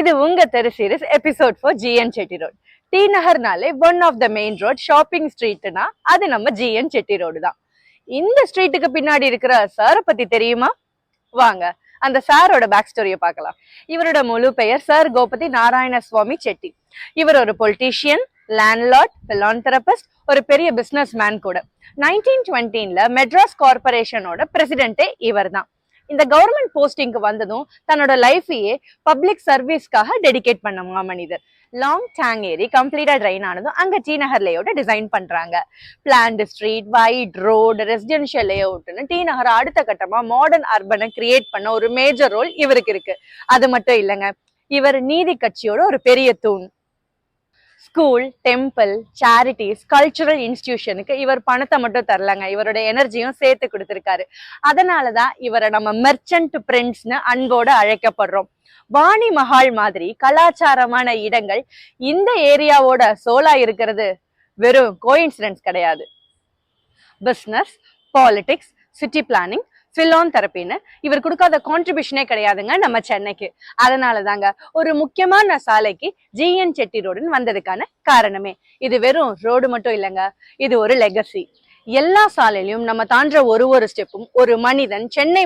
இது உங்க தெரு series episode 4 GN Chetty road. T நகர்னாலே one of the main road shopping ஸ்ட்ரீட்னா அது நம்ம ஜிஎன் செட்டி ரோடு தான். இந்த ஸ்ட்ரீட்டுக்கு பின்னாடி இருக்கிற சாரை பத்தி தெரியுமா? வாங்க அந்த சாரோட பேக் ஸ்டோரியை பார்க்கலாம். இவரோட முழு பெயர் சார் கோபதி நாராயண சுவாமி செட்டி. இவர் ஒரு பொலிட்டீஷியன், லேண்ட்லார்ட், பிலாந்தெரபிஸ்ட், ஒரு பெரிய பிசினஸ் மேன் கூட. 1920 மெட்ராஸ் கார்பரேஷனோட பிரசிடென்டே இவர் தான். இந்த கவர்மெண்ட் போஸ்டிங்க்கு வந்ததும் தன்னோட லைஃபையே பப்ளிக் சர்வீஸ்க்காக டெடிகேட் பண்ண மனிதர். லாங் டேங் ஏரி கம்ப்ளீட்டா ட்ரைன் ஆனதும் அங்க டி நகர் லேஅவுட் டிசைன் பண்றாங்க. Planned street, wide road, residential லேஅவுட்னு டி நகர் அடுத்த கட்டமா மாடர்ன் அர்பனை கிரியேட் பண்ண ஒரு மேஜர் ரோல் இவருக்கு இருக்கு. அது மட்டும் இல்லைங்க, இவர் நீதி கட்சியோட ஒரு பெரிய தூண். ஸ்கூல், டெம்பிள், சேரிட்டிஸ், கல்ச்சுரல் இன்ஸ்டிடியூஷனுக்கு இவர் பணத்தை மட்டும் தரலங்க, இவரோட எனர்ஜியும் சேர்த்து கொடுத்திருக்காரு. அதனாலதான் இவரை நம்ம மெர்ச்சன்ட் பிரின்ஸ்னு அன்போட அழைக்கப்படுறோம். வாணி மஹால் மாதிரி கலாச்சாரமான இடங்கள் இந்த ஏரியாவோட சோலா இருக்கிறது வெறும் கோயின்சிடன்ஸ் கிடையாது. பிசினஸ், பாலிடிக்ஸ், சிட்டி பிளானிங், பிலாந்தெரபின்னு இவர் கொடுக்காத கான்ட்ரிபியூஷனே கிடையாதுங்க நம்ம சென்னைக்கு. அதனால தாங்க ஒரு முக்கியமான சாலைக்கு ஜிஎன் செட்டி ரோடுன்னு வந்ததுக்கான காரணமே. இது வெறும் ரோடு மட்டும் இல்லைங்க, இது ஒரு லெகசி. எல்லா சாலையிலும் நம்ம தாண்ட ஒரு ஸ்டெப்பும் ஒரு மனிதன் சென்னை